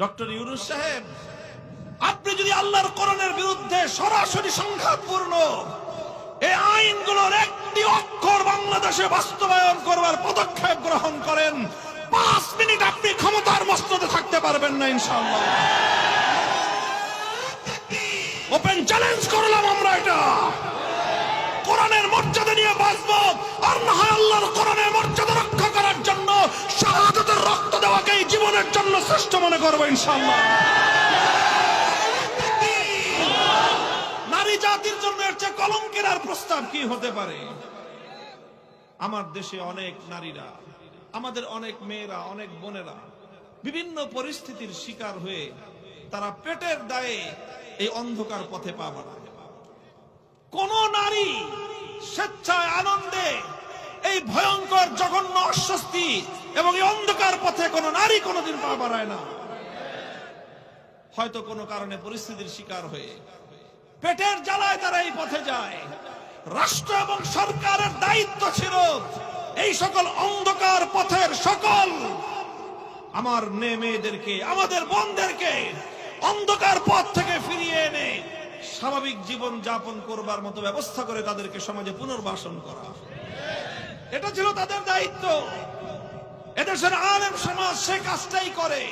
Doctor Yunus সাহেব, আপনি যদি আল্লাহর কোরআনের বিরুদ্ধে সরাসরি সংঘাতপূর্ণ এই আইনগুলোর একটি অক্ষর বাংলাদেশে বাস্তবায়ন করবার পদক্ষেপ গ্রহণ করেন, 5 মিনিট আপনি ক্ষমতার মসনদে থাকতে পারবেন না ইনশাআল্লাহ। ওপেন চ্যালেঞ্জ করলাম আমরা, এটা কোরআনের মর্যাদা নিয়ে বাঁচবো, আর না হয় আল্লাহর কোরআনের মর্যাদা রক্ষা করার জন্য শাহাদাতের রক্ত দেওয়াকেই জীবনের জন্য শ্রেষ্ঠ মনে করবো ইনশাআল্লাহ। নারী জাতির জন্য এর চেয়ে কলঙ্কের আর প্রস্তাব কি হতে পারে? আমার দেশে অনেক নারীরা, আমাদের অনেক মেয়েরা, অনেক বোনেরা বিভিন্ন পরিস্থিতির শিকার হয়ে তারা পেটের দায়ে এই অন্ধকার পথে পা বাড়ায়। কোন নারী স্বেচ্ছায় আনন্দে এই ভয়ঙ্কর জঘন্য অস্বস্তি এবং এই অন্ধকার পথে কোন নারী কোনোদিন পা বাড়ায় না। হয়তো কোনো কারণে পরিস্থিতির শিকার হয়ে পেটের জ্বালায় তারা এই পথে যায়। রাষ্ট্র এবং সরকারের দায়িত্ব ছিল এই সকল অন্ধকার পথের সকল আমার মেয়েদেরকে, আমাদের বোনদেরকে অন্ধকার পথ থেকে ফিরিয়ে এনে স্বাভাবিক জীবন যাপন করবার মতো ব্যবস্থা করে তাদেরকে সমাজে পুনর্বাসন করা, এটা ছিল তাদের দায়িত্ব। এদেশের আলেম সমাজ সে কাজটাই করে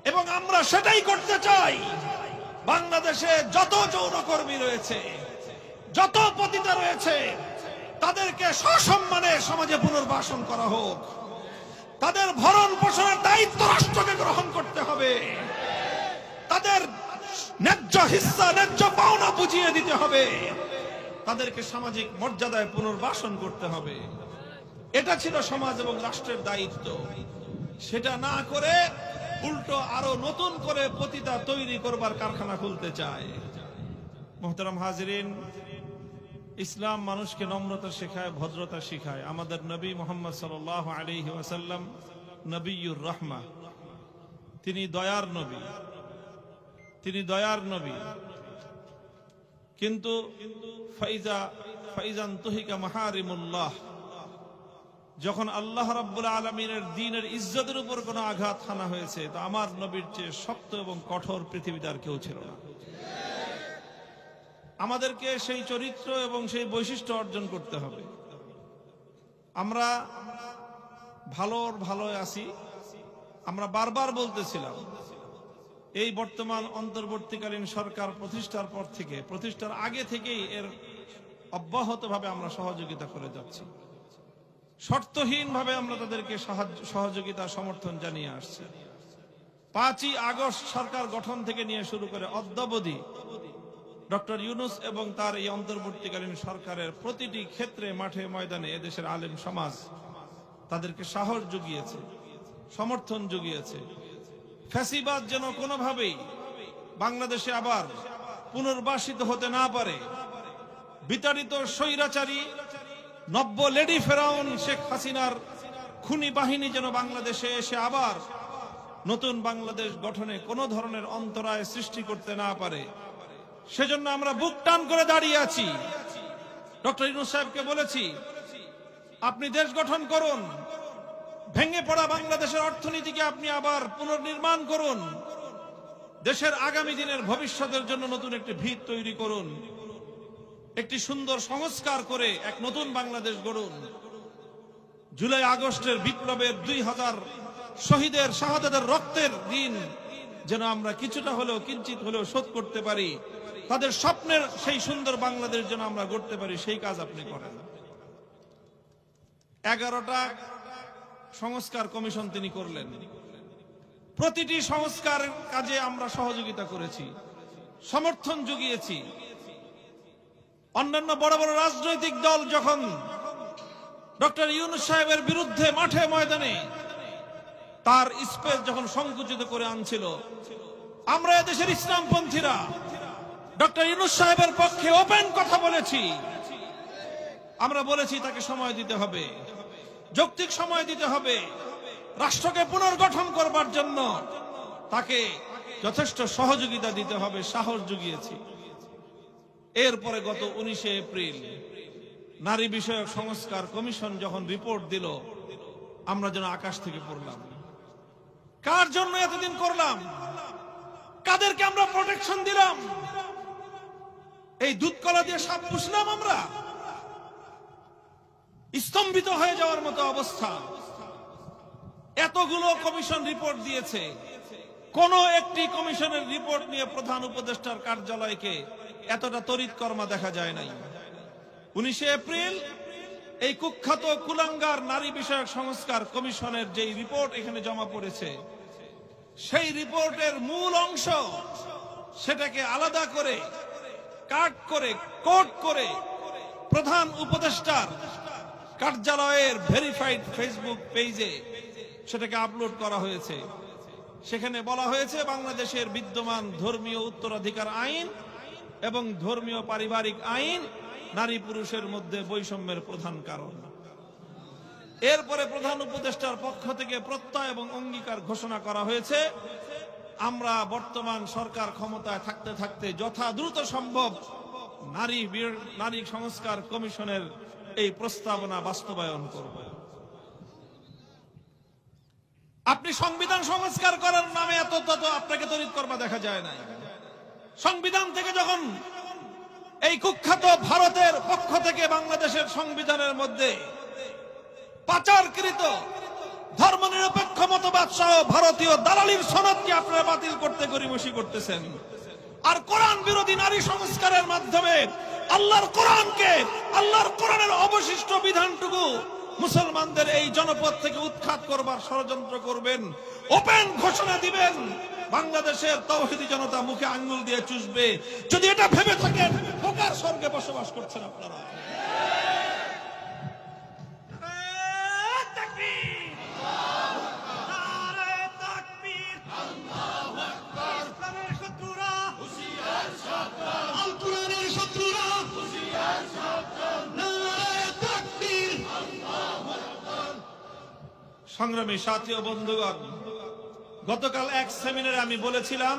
এবং আমরা সেটাই করতে চাই। বাংলাদেশে যত যৌনকর্মী রয়েছে, যত পতিতা রয়েছে, তাদেরকে সসম্মানে সমাজে পুনর্বাসন করা হোক। তাদের ভরণ পোষণের দায়িত্ব রাষ্ট্রকে গ্রহণ করতে হবে। তাদের ন্যায্য হিস্সা, ন্যায্য পাওনা বুঝিয়ে দিতে হবে। তাদেরকে সামাজিক মর্যাদায় পুনর্বাসন করতে হবে। এটা ছিল সমাজ এবং রাষ্ট্রের দায়িত্ব। সেটা না করে উল্টো আরো নতুন করে পতিতা তৈরি করবার কারখানা খুলতে চায়। মুহতারাম হাজিরিন, ইসলাম মানুষকে নম্রতা শেখায়, ভদ্রতা শেখায়। আমাদের নবী মুহাম্মদ সাল্লাল্লাহু আলাইহি ওয়াসাল্লাম নবিয়ুর রাহমা, তিনি দয়ার নবী, তিনি দয়ার নবী। কিন্তু ফাইজান তুহিকা মাহারিমুল্লাহ, যখন আল্লাহ রাব্বুল আলামিনের দ্বীনের ইজ্জতের উপর কোনো আঘাত হানা হয়েছে, তা আমার নবীর চেয়ে শক্ত এবং কঠোর পৃথিবীতে আর কেউ ছিল না। আমাদেরকে সেই চরিত্র এবং সেই বৈশিষ্ট্য অর্জন করতে হবে। আমরা ভালো আছি। আমরা বারবার বলতেছিলাম, এই বর্তমান অন্তর্বর্তীকালীন সরকার প্রতিষ্ঠার পর থেকে, প্রতিষ্ঠার আগে থেকেই এর অব্যাহতভাবে আমরা সহযোগিতা করে যাচ্ছি। শর্তহীনভাবে আমরা তাদেরকে সহযোগিতা সমর্থন জানিয়ে আসছি। 5ই আগস্ট সরকার গঠন থেকে নিয়ে শুরু করে অদ্যাবধি ডক্টর ইউনূস এবং তার এই অন্তর্বর্তীকালীন সরকারের প্রতিটি ক্ষেত্রে, মাঠে ময়দানে এদেশের আলেম সমাজ তাদেরকে সাহস জুগিয়েছে, সমর্থন জুগিয়েছে। ফ্যাসিবাদ যেন কোনোভাবেই বাংলাদেশে আবার পুনর্বাসিত হতে না পারে, বিতাড়িত স্বৈরাচারী নব্য লেডি ফেরাউন শেখ হাসিনার খুনি বাহিনী যেন বাংলাদেশে এসে আবার নতুন বাংলাদেশ গঠনে কোনো ধরনের অন্তরায় সৃষ্টি করতে না পারে, সেজন্য আমরা বুক টান করে দাঁড়িয়ে আছি। ডক্টর ইউনূস সাহেবকে বলেছি, আপনি দেশ গঠন করুন, ভেঙে পড়া বাংলাদেশের অর্থনীতিকে আপনি আবার পুনর্নির্মাণ করুন, দেশের আগামী দিনের ভবিষ্যতের জন্য নতুন একটি ভিত তৈরি করুন, একটি সুন্দর সংস্কার করে এক নতুন বাংলাদেশ গড়ুন। জুলাই আগস্টের বিপ্লবের 2000 শহীদের শাহাদাতের রক্তের ঋণ যেন আমরা কিছুটা হলেও, কিঞ্চিত হলেও শোধ করতে পারি। তাদের স্বপ্নের সেই সুন্দর বাংলাদেশ যেন আমরা গড়তে পারি, সেই কাজ আপনি করেন। 11টা সংস্কার কমিশন তিনি করলেন। প্রতিটি সংস্কার কাজে আমরা সহযোগিতা করেছি, সমর্থন জুগিয়েছি। অন্যান্য বড় বড় রাজনৈতিক দল যখন ডক্টর ইউনূস সাহেবের বিরুদ্ধে মাঠে ময়দানে তার স্পেস যখন সংকুচিত করে আনছিল, আমরা এদেশের ইসলামপন্থীরা ডক্টর ইউনূস সাহেবের পক্ষে ওপেন কথা বলেছি। আমরা বলেছি তাকে সময় দিতে হবে, যৌক্তিক সময় দিতে হবে, রাষ্ট্রকে পুনর্গঠন করবার জন্য তাকে যথেষ্ট সহযোগিতা দিতে হবে, সাহস জুগিয়েছি। এরপরে গত 19শে এপ্রিল নারী বিষয়ক সংস্কার কমিশন যখন রিপোর্ট দিল, আমরা যেন আকাশ থেকে পড়লাম। কার জন্য এতদিন করলাম? কাদেরকে আমরা প্রোটেকশন দিলাম? এই দুধ কলা দিয়ে সাপ পুষলাম আমরা? স্তম্ভিত হয়ে যাওয়ার মতো অবস্থা। এতগুলো কমিশন রিপোর্ট দিয়েছে, কোন একটি কমিশনের রিপোর্ট নিয়ে প্রধান উপদেষ্টার কার্যালয়কে এতটা তড়িৎকর্মা দেখা যায় নাই। 19 এপ্রিল এই কুখ্যাত কুলাঙ্গার নারী বিষয়ক সংস্কার কমিশনের যে রিপোর্ট এখানে জমা পড়েছে, সেই রিপোর্টের মূল অংশ সেটাকে আলাদা করে কাট করে কোড করে প্রধান উপদেষ্টার কার্যালয়ের ভেরিফাইড ফেসবুক পেজে সেটাকে আপলোড করা হয়েছে। সেখানে বলা হয়েছে বাংলাদেশের বিদ্যমান ধর্মীয় উত্তরাধিকার আইন এবং ধর্মীয় পারিবারিক আইন নারী পুরুষের মধ্যে বৈষম্যের প্রধান কারণ। এরপরে প্রধান উপদেষ্টার পক্ষ থেকে প্রত্যয় এবং অঙ্গীকার ঘোষণা করা হয়েছে, আমরা বর্তমান সরকার ক্ষমতায় থাকতে থাকতে যথা দ্রুত সম্ভব নারী সংস্কার কমিশনের এই প্রস্তাবনা বাস্তবায়ন করব। আপনি সংবিধান সংস্কার করার নামে এত আপনাকে তড়িৎকর্মা দেখা যায় না। সংবিধান থেকে যখন এই কুখ্যাত ভারতের পক্ষ থেকে বাংলাদেশের সংবিধানের মধ্যে পাচারকৃত ধর্মনিরপেক্ষ মতবাদ সহ ভারতীয় দালালির সনদকে আপনারা বাতিল করতে গড়িমসি করতেছেন, আর কোরআন বিরোধী নারী সংস্কারের মাধ্যমে আল্লাহর কোরআনের অবশিষ্ট বিধানটুকু মুসলমানদের এই জনপদ থেকে উৎখাত করবার ষড়যন্ত্র করবেন, ওপেন ঘোষণা দিবেন, বাংলাদেশের তাওহীদি জনতা মুখে আঙ্গুল দিয়ে চুষবে। যদি এটা ভেবে থাকেন বোকার স্বর্গে বসবাস করছেন আপনারা। সংগ্রামী সাথী ও বন্ধুগণ, গতকাল এক সেমিনারে আমি বলেছিলাম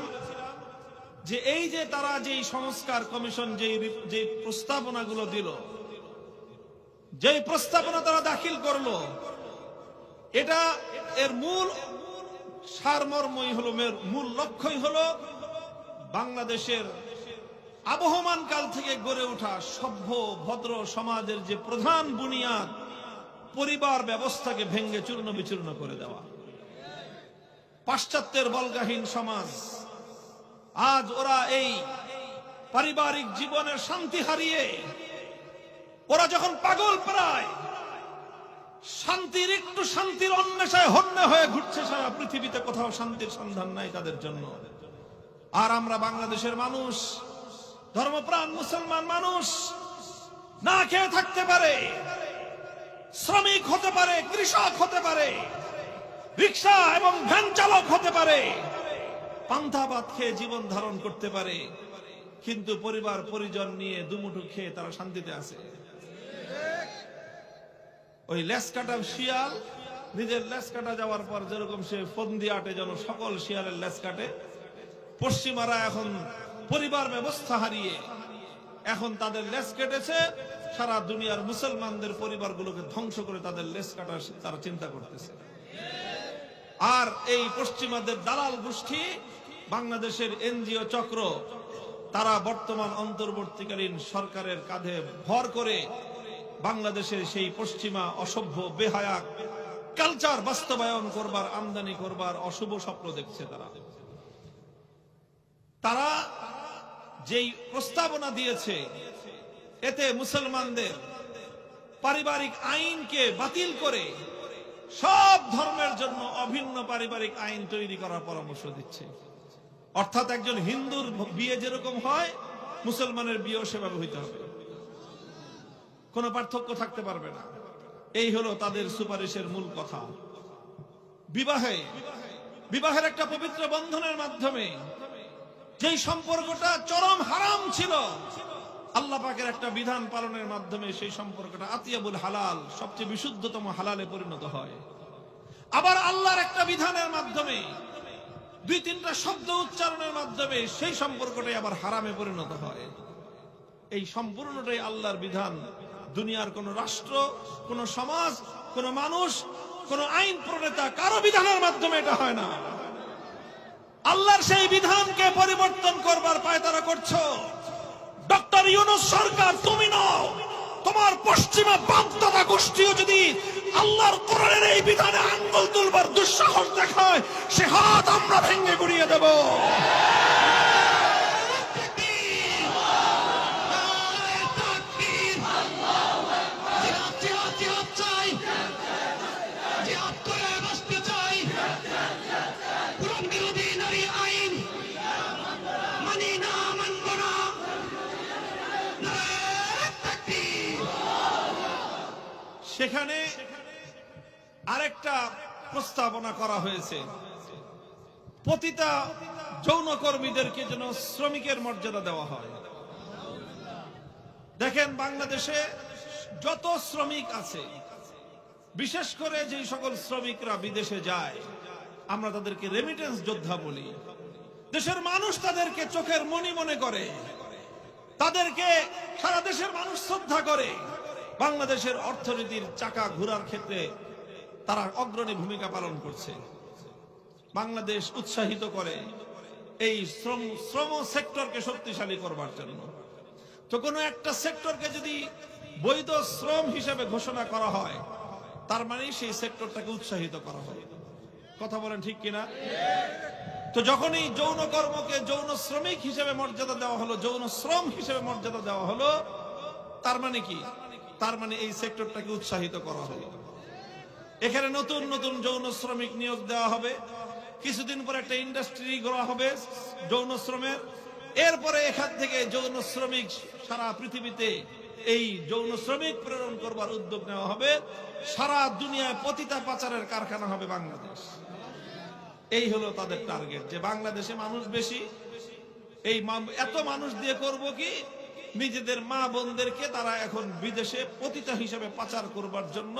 যে এই যে তারা যেই সংস্কার কমিশন যে প্রস্তাবনাগুলো দিল, যেই প্রস্তাবনা তারা দাখিল করলো, এটা এর মূল সারমর্মই হলো, মূল লক্ষ্যই হলো বাংলাদেশের আবহমান কাল থেকে গড়ে ওঠা সভ্য ভদ্র সমাজের যে প্রধান বুনিয়াদ পরিবার ব্যবস্থাকে ভেঙ্গে চূর্ণ বিচূর্ণ করে দেওয়া। পাশ্চাত্যের বল্গাহীন সমাজ, আজ ওরা এই পারিবারিক জীবনের শান্তি হারিয়ে ওরা যখন পাগল প্রায় শান্তির অন্বেষায় হন্য হয়ে ঘুরছে সারা পৃথিবীতে, কোথাও শান্তির সন্ধান নাই তাদের জন্য। আর আমরা বাংলাদেশের মানুষ, ধর্মপ্রাণ মুসলমান মানুষ, না খেয়ে থাকতে পারে, শ্রমিক হতে পারে, কৃষক হতে পারে, রিক্সা এবং ভ্যান চালক হতে পারে, পান্তা ভাত খেয়ে জীবন ধারণ করতে পারে, কিন্তু পরিবার পরিজন নিয়ে দুমুঠো খেয়ে তারা শান্তিতে আছে। ওই লেস কাটা শিয়াল নিজের লেস কাটা যাওয়ার পর যেরকম সে ফন্দি আটে যেন সকল শিয়ালের লেস কাটে, পশ্চিমারা এখন পরিবার ব্যবস্থা হারিয়ে এখন তাদের লেস কেটেছে, সারা দুনিয়ার মুসলমানদের পরিবারগুলোকে ধ্বংস করে তাদের লেস কাটা তারা চিন্তা করতেছে। আর এই পশ্চিমাদের দালাল গোষ্ঠী, বাংলাদেশের এনজিও চক্র, তারা বর্তমান অন্তর্বর্তীকালীন সরকারের কাঁধে ভর করে বাংলাদেশের সেই পশ্চিমা অসভ্য বেহায়া কালচার বাস্তবায়ন করবার, আমদানি করবার অশুভ স্বপ্ন দেখছে। তারা যেই প্রস্তাবনা দিয়েছে, এতে মুসলমানদের পারিবারিক আইনকে বাতিল করে সব ধর্মের জন্য অভিন্ন পারিবারিক আইন তৈরি করার পরামর্শ দিচ্ছে। অর্থাৎ একজন হিন্দুর বিয়ে যেরকম হয়, মুসলমানের বিয়েও সেভাবে হইতে হবে, কোনো পার্থক্য থাকতে পারবে না। এই হলো তাদের সুপারিশের মূল কথা। বিবাহের একটা পবিত্র বন্ধনের মাধ্যমে যেই সম্পর্কটা চরম হারাম ছিল, আল্লাহ পাকের একটা বিধান পালনের মাধ্যমে সেই সম্পর্কটা আতিয়াবুল হালাল, সবচেয়ে বিশুদ্ধতম হালালে পরিণত হয়। আবার আল্লাহর একটা বিধানের মাধ্যমে, 2-3টা শব্দ উচ্চারণের মাধ্যমে সেই সম্পর্কটাই আবার হারামে পরিণত হয়। এই সম্পূর্ণটাই আল্লাহর বিধান। দুনিয়ার কোন রাষ্ট্র, কোন সমাজ, কোন মানুষ, কোন আইন প্রণেতা কারো বিধানের মাধ্যমে এটা হয় না। আল্লাহর সেই বিধানকে পরিবর্তন করবার পায়তারা করছো। ডক্টর ইউনূস সরকার তুমি নও, তোমার পশ্চিমা বাগদাদা গোষ্ঠীও যদি আল্লাহর কোরআনের এই বিধানে আঙ্গুল তুলবার দুঃসাহস দেখায়, সে হাত আমরা ভেঙে গুড়িয়ে দেব। সেখানে আরেকটা প্রস্তাবনা করা হয়েছে, পতিতা যৌনকর্মীদেরকে যেন শ্রমিকের মর্যাদা দেওয়া হয়। দেখেন, বাংলাদেশে যত শ্রমিক আছে, বিশেষ করে যে সকল শ্রমিকরা বিদেশে যায়, আমরা তাদেরকে রেমিটেন্স যোদ্ধা বলি। দেশের মানুষ তাদেরকে চোখের মণি মনে করে, তাদেরকে সারা দেশের মানুষ শ্রদ্ধা করে। বাংলাদেশের অর্থনীতির চাকা ঘোরার ক্ষেত্রে তারা অগ্রণী ভূমিকা পালন করছে। বাংলাদেশ উৎসাহিত করে এই শ্রম সেক্টরকে শক্তিশালী করবার জন্য। তো কোনো একটা সেক্টরকে যদি বৈধ শ্রম হিসেবে ঘোষণা করা হয়, তার মানে সেই সেক্টরটাকে উৎসাহিত করা হয়। কথা বলেন ঠিক কিনা? তো যখন এই যৌন কর্মকে যৌন শ্রমিক হিসেবে মর্যাদা দেওয়া হলো, যৌন শ্রম হিসেবে মর্যাদা দেওয়া হলো, তার মানে কি? তার মানে এই সেক্টরটাকে উৎসাহিত করা হলো। এখানে নতুন নতুন যৌন শ্রমিক নিয়োগ দেওয়া হবে, কিছুদিন পরে একটা ইন্ডাস্ট্রি গড়া হবে যৌন শ্রমের। এরপরে এখান থেকে যৌন শ্রমিক সারা পৃথিবীতে এই যৌন শ্রমিক প্রেরণ করবার উদ্যোগ নেওয়া হবে। সারা দুনিয়ায় পতিতা পাচারের কারখানা হবে বাংলাদেশ। এই হলো তাদের টার্গেট, যে বাংলাদেশে মানুষ বেশি, এই এত মানুষ দিয়ে করব কি? নিজেদের মা বোনদেরকে তারা এখন বিদেশে পতিতা হিসেবে পাচার করবার জন্য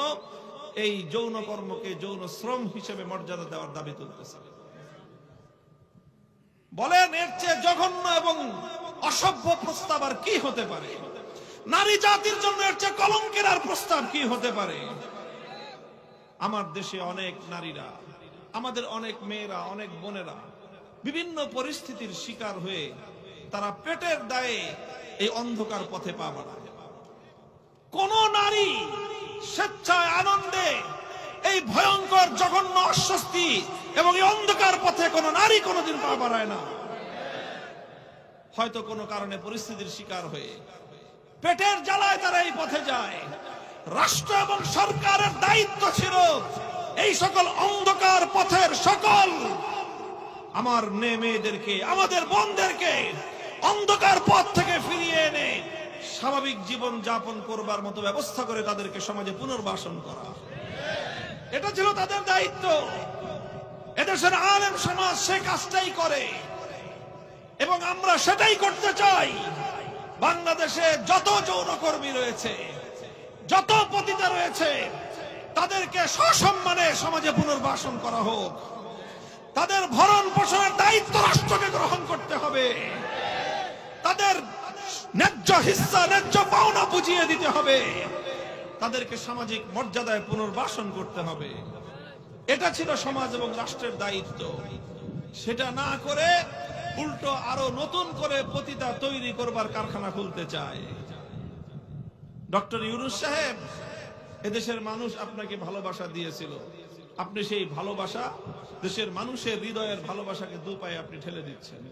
এই যৌন কর্মকে যৌন শ্রম হিসেবে মর্যাদা দেওয়ার দাবি তুলতেছে। বলেন, এর চেয়ে জঘন্য এবং অসভ্য প্রস্তাব আর কি হতে পারে? নারী জাতির জন্য এর চেয়ে কলঙ্কের আর প্রস্তাব কি হতে পারে? আমার দেশে অনেক নারীরা, আমাদের অনেক মেয়েরা, অনেক বোনেরা বিভিন্ন পরিস্থিতির শিকার হয়ে তারা পেটের দায়ে এই অন্ধকার পথে পা বাড়ায়। কোন নারী স্বেচ্ছায় আনন্দে এই ভয়ঙ্কর জঘন্য অস্বস্তি এবং এই অন্ধকার পথে কোন নারী কোনোদিন পা বাড়ায় না। হয়তো কোনো কারণে পরিস্থিতির শিকার হয়ে পেটের জ্বালায় তারা এই পথে যায়। রাষ্ট্র এবং সরকারের দায়িত্ব ছিল এই সকল অন্ধকার পথের সকল আমার মেয়েদেরকে, আমাদের বোনদেরকে অন্ধকার পথ থেকে ফিরিয়ে এনে স্বাভাবিক জীবন যাপন করবার মতো ব্যবস্থা করে তাদেরকে সমাজে পুনর্বাসন করা। এটা ছিল তাদের দায়িত্ব। এদেশের আলেম সমাজ সে কাজটাই করে এবং আমরা সেটাই করতে চাই। বাংলাদেশে যত যৌনকর্মী রয়েছে, যত পতিতা রয়েছে, তাদেরকে সসম্মানে সমাজে পুনর্বাসন করা হোক। তাদের ভরণ পোষণের দায়িত্ব রাষ্ট্রকে গ্রহণ করতে হবে। তাদের ন্যায্য হিস্সা, ন্যায্য পাওনা বুঝিয়ে দিতে হবে। তাদেরকে সামাজিক মর্যাদায় পুনর্বাসন করতে হবে। এটা ছিল সমাজ এবং রাষ্ট্রের দায়িত্ব। সেটা না করে উল্টো আরো নতুন করে পতিতা তৈরি করবার কারখানা খুলতে চায়। ডক্টর ইউনূস সাহেব, এদেশের মানুষ আপনাকে ভালোবাসা দিয়েছিল। আপনি সেই ভালোবাসা, দেশের মানুষের হৃদয়ের ভালোবাসাকে দুপায়ে আপনি ঠেলে দিচ্ছেন।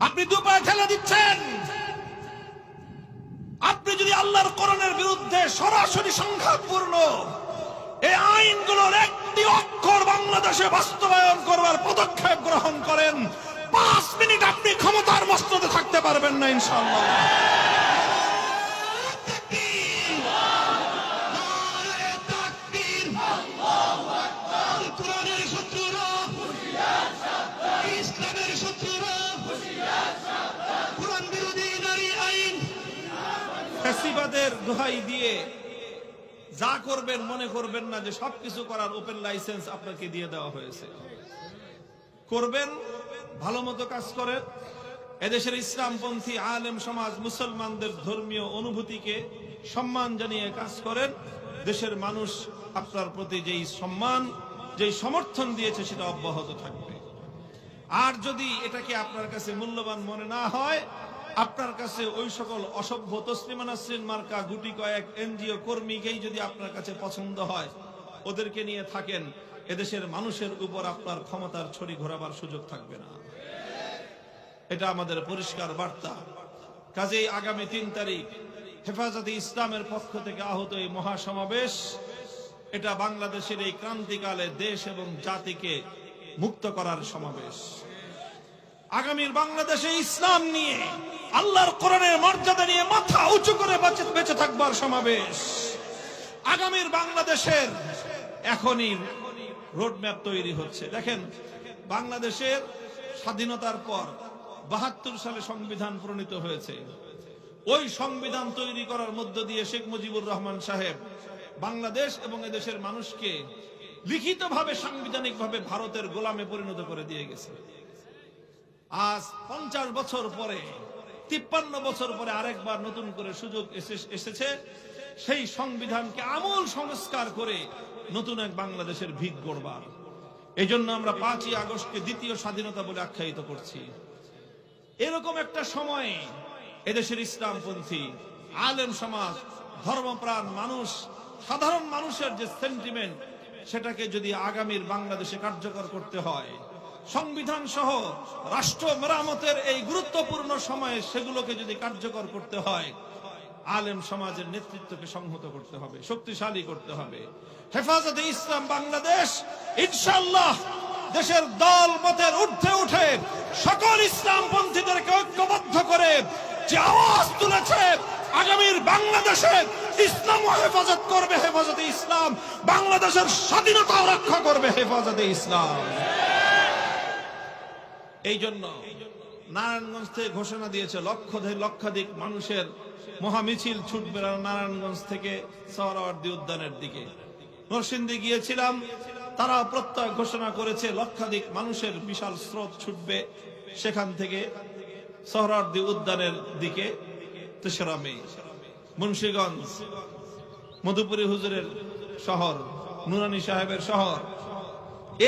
আপনি দুপায়ে ঠেলে দিচ্ছেন। আপনি যদি আল্লাহর কোরআনের বিরুদ্ধে সরাসরি সংঘাতপূর্ণ এই আইনগুলোর একটি অক্ষর বাংলাদেশে বাস্তবায়ন করবার পদক্ষেপ গ্রহণ করেন, 5 মিনিট আপনি ক্ষমতার মসনদে থাকতে পারবেন না ইনশাআল্লাহ। ফ্যাসিবাদের দোহাই দিয়ে যা করবেন মনে করবেন না যে সবকিছু করার ওপেন লাইসেন্স আপনাকে দিয়ে দেওয়া হয়েছে। করবেন, ভালো মতো কাজ করেন। এদেশের ইসলামপন্থী আলেম সমাজ মুসলমানদের ধর্মীয় অনুভূতিকে সম্মান জানিয়ে কাজ করেন। দেশের মানুষ আপনার প্রতি যেই সম্মান, যেই সমর্থন দিয়েছে সেটা অব্যাহত থাকবে। আর যদি এটাকে আপনার কাছে মূল্যবান মনে না হয়, আপনার কাছে ওই সকল অসভ্য তসলিমা নাসরিন মার্কা গুটি কয়েক এনজিও কর্মীকেই যদি আপনার কাছে পছন্দ হয়, ওদেরকে নিয়ে থাকেন, এদেশের মানুষের উপর আপনার ক্ষমতার ছড়ি ঘোরাবার সুযোগ থাকবে না। এটা আমাদের পরিষ্কার বার্তা। কাজেই আগামী ৩ তারিখ হেফাজতে ইসলামের পক্ষ থেকে আহত এই মহাসমাবেশ, এটা বাংলাদেশের এই ক্রান্তিকালে দেশ এবং জাতিকে মুক্ত করার সমাবেশ। আগামীর বাংলাদেশে ইসলাম নিয়ে, আল্লাহর কোরআনের মর্যাদা নিয়ে মাথা উঁচু করে বেঁচে থাকবার সমাবেশ। আগামীর বাংলাদেশের এখনই রোডম্যাপ তৈরি হচ্ছে। দেখেন, বাংলাদেশের স্বাধীনতার পর ৭২ সালে সংবিধান প্রণীত হয়েছে। ওই সংবিধান তৈরি করার মধ্য দিয়ে শেখ মুজিবুর রহমান সাহেব বাংলাদেশ এবং এদেশের মানুষকে লিখিতভাবে সাংবিধানিকভাবে ভারতের গোলামে পরিণত করে দিয়ে গেছে। আজ ৫০ বছর পরে, ৫৩ বছর পরে আরেকবার নতুন করে সুযোগ এসেছে সেই সংবিধানকে আমূল সংস্কার করে নতুন এক বাংলাদেশের ভিত গড়বার। এই জন্য আমরা ৫ই আগস্টকে দ্বিতীয় স্বাধীনতা বলে আখ্যায়িত করছি। এরকম একটা সময়ে এদেশের ইসলামপন্থী আলেম সমাজ, ধর্মপ্রাণ মানুষ, সাধারণ মানুষের যে সেন্টিমেন্ট, সেটাকে যদি আগামীর বাংলাদেশে কার্যকর করতে হয়, সংবিধান সহ রাষ্ট্র মেরামতের এই গুরুত্বপূর্ণ সময়ে সেগুলোকে যদি কার্যকর করতে হয়, আলেম সমাজের নেতৃত্বকে সংহত করতে হবে, শক্তিশালী করতে হবে। হেফাজতে ইসলাম বাংলাদেশ ইনশাআল্লাহ দেশের দল মতের ঊর্ধ্বে উঠে সকল ইসলামপন্থীদেরকে ঐক্যবদ্ধ করে যে আওয়াজ তুলেছে, আগামীর বাংলাদেশে ইসলাম হেফাজত করবে হেফাজতে ইসলাম, বাংলাদেশের স্বাধীনতা রক্ষা করবে হেফাজতে ইসলাম। এই জন্য নারায়ণগঞ্জ থেকে ঘোষণা দিয়েছে লক্ষাধিক মানুষের মহামিছিল ছুটবে নারায়ণগঞ্জ থেকে সোহরাওয়ার্দী উদ্যানের দিকে। নরসিংদী গিয়েছিলাম, তারা প্রত্যয় ঘোষণা করেছে লক্ষাধিক মানুষের বিশাল স্রোত ছুটবে সেখান থেকে সোহরাওয়ার্দী উদ্যানের দিকে। ৩রা মে মুন্সিগঞ্জ, মধুপুরী হুজুরের শহর, নুরানী সাহেবের শহর,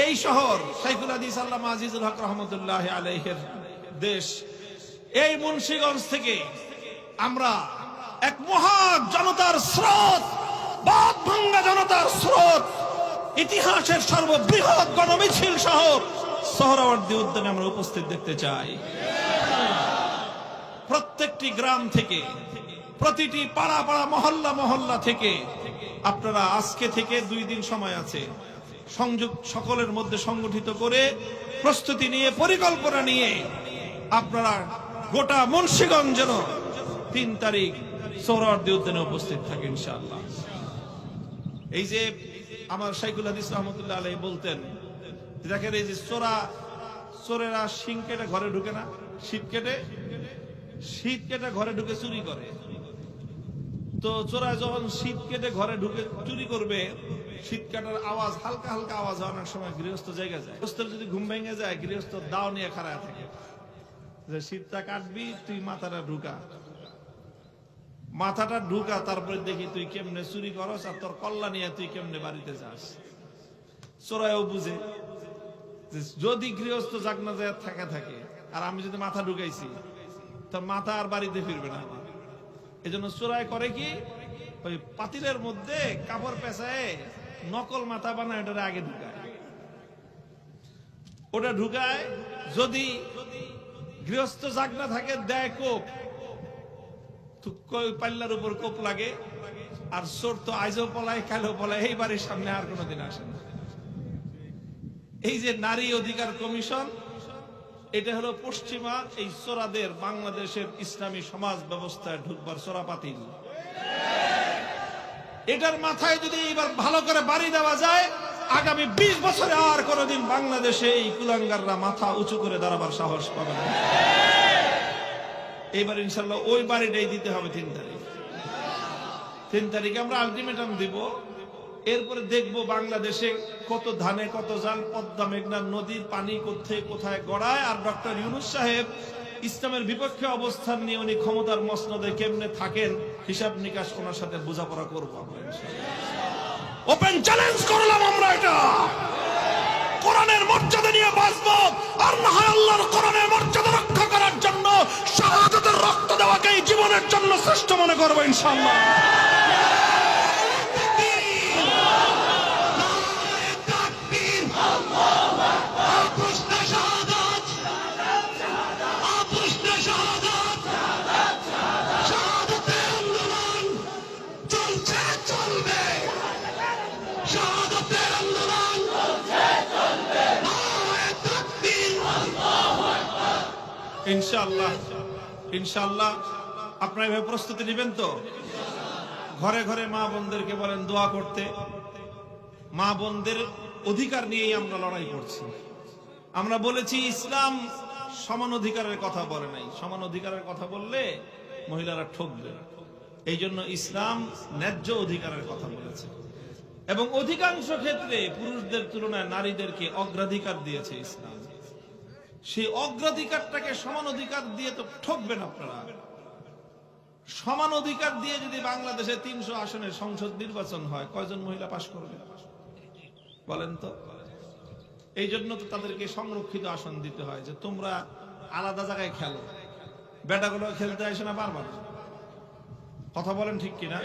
এই শহর শাইখুল হাদিস আল্লামা আজিজুল হক রহমতুল্লাহ আলাইহির দেশ। এই মুন্সিগঞ্জ থেকে আমরা এক মহা জনতার স্রোত, বাদ ভাঙ্গা জনতার স্রোত, ইতিহাসের সর্ববৃহৎ গণমিছিল সহ সোহরাওয়ার্দী উদ্যানে আমরা উপস্থিত দেখতে চাই। প্রত্যেকটি গ্রাম থেকে, প্রতিটি পাড়া মহল্লা থেকে আপনারা আজকে থেকে ২ দিন সময় আছে, সংযোগ সকলের মধ্যে সংগঠিত করে প্রস্তুতি নিয়ে, পরিকল্পনা নিয়ে আপনারা গোটা মুন্সিগঞ্জ যেন ৩ তারিখ সোহরাওয়ার্দী উদ্যানে উপস্থিত থাকে ইনশাআল্লাহ। এই যে আমার শাইখুল হাদিস রহমতুল্লাহ আলাইহি বলতেন, দেখেন এই যে চোরেরা শিং কেটে ঘরে ঢুকে না, শীত কেটে ঘরে ঢুকে চুরি করে। তো চোরা যখন শীত কেটে ঘরে ঢুকে চুরি করবে, শীত কাটার আওয়াজ, হালকা আওয়াজ অনেক সময় গৃহস্থ জায়গা যায়। গৃহস্থের যদি ঘুম ভেঙে যায়, গৃহস্থ দাও নিয়ে খাড়া থাকে যে শীতটা কাটবি, তুই মাথাটা ঢুকা, তারপরে দেখি তুই কেমনে চুরি করস আর তোর কল্লা নিয়ে তুই কেমনে বাড়িতে যাস। চোরাইও বুঝে যদি গৃহস্থ জাগনা যায় থাকে আর আমি যদি মাথা ঢুকাইছি, তো মাথা আর বাড়িতে ফিরবে না আমার। এই জন্য চোরাই করে কি, ওই পাতিলের মধ্যে কাপড় পেঁচায় নকল মাথা বানায়, ওটা আগে ঢুকায়। যদি গৃহস্থ জাগনা থাকে, দেয় কোপ, পাল্লার উপর কোপ লাগে। আর চোর তো আজও পলায়, কালো পলায়, এই বাড়ির সামনে আর কোনোদিন আসে না। এই যে নারী অধিকার কমিশন, এটা হলো পশ্চিমা এই চোরাদের বাংলাদেশের ইসলামী সমাজ ব্যবস্থায় ঢুকবার চোরাপাতিল। এটার মাথায় যদি এবার ভালো করে বাড়ি দেওয়া যায়, আগামী ২০ বছরে আর কোনোদিন বাংলাদেশে এই কুলাঙ্গাররা মাথা উঁচু করে দাঁড়াবার সাহস পাবে না। এইবার ইনশাল্লাহ ওই বাড়িটাই দিতে হবে ৩ তারিখ। ৩ তারিখে আমরা আলটিমেটাম দিব। এরপরে দেখব বাংলাদেশে কত ধানে কত জাল, পদ্মা মেঘনা নদীর পানি কোথায় গড়ায়। আর ডক্টর ইউনূস সাহেব ইসলামের বিপক্ষে অবস্থান নিয়ে উনি ক্ষমতার মসনদে কেমনে থাকেন, হিসাব নিকাশ ওনার সাথে বোঝাপড়া করবো আমরা। ওপেন চ্যালেঞ্জ করলাম আমরা, এটা কোরআনের মর্যাদা নিয়ে বাঁচবো, আর না হয় আল্লাহর কোরআনের মর্যাদা রক্ষা করার জন্য শাহাদাতের রক্ত দেওয়াকেই জীবনের জন্য শ্রেষ্ঠ মনে করব ইনশাআল্লাহ। ইনশাআল্লাহ ইনশাআল্লাহ আপনারা এভাবে প্রস্তুতি নেবেন তো? ঘরে ঘরে মা বোনদেরকে বলেন দোয়া করতে। মা বোনদের অধিকার নিয়েই আমরা লড়াই করছি। আমরা বলেছি ইসলাম সমান অধিকারের কথা বলে নাই। সমান অধিকারের কথা বললে মহিলারা ঠকবে, এই জন্য ইসলাম ন্যায্য অধিকারের কথা বলেছে এবং অধিকাংশ ক্ষেত্রে পুরুষদের তুলনায় নারীদেরকে অগ্রাধিকার দিয়েছে ইসলাম। সেই অগ্রাধিকারটাকে সমান অধিকার দিয়ে তো ঠকবেন আপনারা। সমান অধিকার দিয়ে যদি বাংলাদেশে 300 আসনের সংসদ নির্বাচন হয়, কয়জন মহিলা পাশ করবে বলেন তো? এই জন্য তো তাদেরকে সংরক্ষিত আসন দিতে হয়, যে তোমরা আলাদা জায়গায় খেলো, বেটাগুলো খেলতে আসে না পারবা না। কথা বলেন ঠিক কিনা?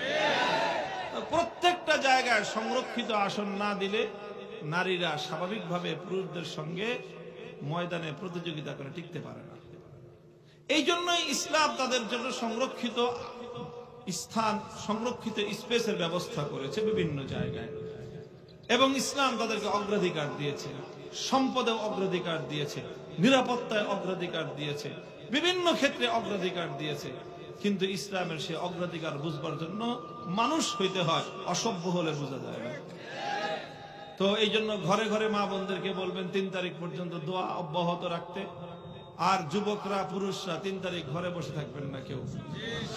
প্রত্যেকটা জায়গায় সংরক্ষিত আসন না দিলে নারীরা স্বাভাবিকভাবে পুরুষদের সঙ্গে ময়দানে প্রতিযোগিতা করে টিকতে পারে না। এই জন্যই ইসলাম তাদের জন্য সংরক্ষিত স্থান, সংরক্ষিত স্পেসের ব্যবস্থা করেছে বিভিন্ন জায়গায়। এবং ইসলাম তাদেরকে অগ্রাধিকার দিয়েছে, সম্পদে অগ্রাধিকার দিয়েছে, নিরাপত্তায় অগ্রাধিকার দিয়েছে, বিভিন্ন ক্ষেত্রে অগ্রাধিকার দিয়েছে। কিন্তু ইসলামের সে অগ্রাধিকার বুঝবার জন্য মানুষ হইতে হয়, অসভ্য হলে বোঝা যায় না। তো এই জন্য ঘরে ঘরে মা বোনদেরকে বলবেন 3 তারিখ পর্যন্ত দোয়া অব্যাহত রাখতে। আর যুবকরা পুরুষরা 3 তারিখ ঘরে বসে থাকবেন না কেউ।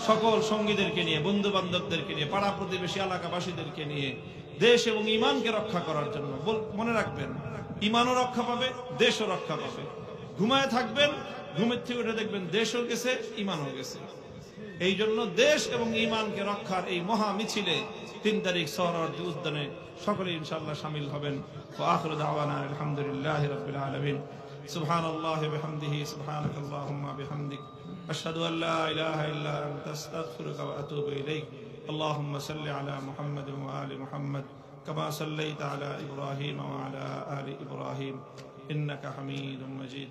সকল সঙ্গীদেরকে নিয়ে, বন্ধু বান্ধবদেরকে নিয়ে, পাড়া প্রতিবেশী এলাকাবাসীদেরকে নিয়ে দেশ এবং ইমানকে রক্ষা করার জন্য মনে রাখবেন, ইমানও রক্ষা পাবে, দেশও রক্ষা পাবে। ঘুমায় থাকবেন, ঘুমের থেকে উঠে দেখবেন দেশও গেছে, ইমানও গেছে। এই জন্য দেশ এবং ইমানকে রক্ষার এই মহা মিছিলে 3 তারিখ সোহরাওয়ার্দী উদ্যানে সকলে ইনশাআল্লাহ শামিল হবেন। ওয়া আখিরু দাওয়ানা আলহামদুলিল্লাহি রাব্বিল আলামিন। সুবহানাল্লাহি ওয়া বিহামদিহি, সুবহানাকাল্লাহুম্মা বিহামদিক, আশহাদু আল লা ইলাহা ইল্লা আনতা, আস্তাগফিরুকা ওয়া আতুবু ইলাইক। আল্লাহুম্মা সাল্লি আলা মুহাম্মাদিন ওয়া আলি মুহাম্মাদ কামা সাল্লাইতা আলা ইব্রাহিম ওয়া আলা আলি ইব্রাহিম ইন্নাকা হামিদুম মাজিদ।